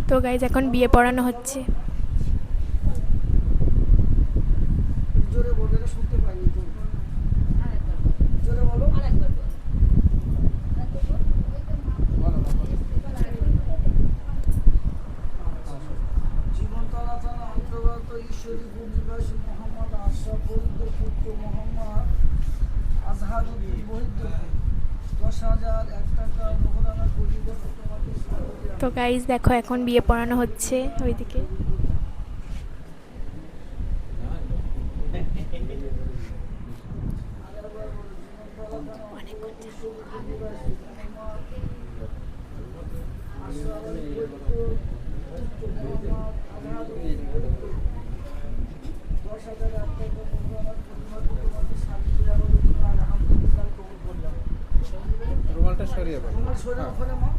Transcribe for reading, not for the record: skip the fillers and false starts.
তো গাইজ এখন বিয়ে পড়ানো হচ্ছে। জোরে বলে শুনতে পাইনি তো, জোরে বলো। জীবনতলা থানা অন্তর্গত ঈশ্বরীপুর নিবাসী মোহাম্মদ আশরাফুল পুত্র মোহাম্মদ আজহারুদ্দিন বহিদ্দকে 10,001 টাকা মোহরানা পরিবর্ত তোমাকে তো গাইজ দেখো এখন বিয়ে পড়ানো হচ্ছে ওইদিকে। রুমালটা সরিয়ে বলো। তোমার শরীর ওখানে মা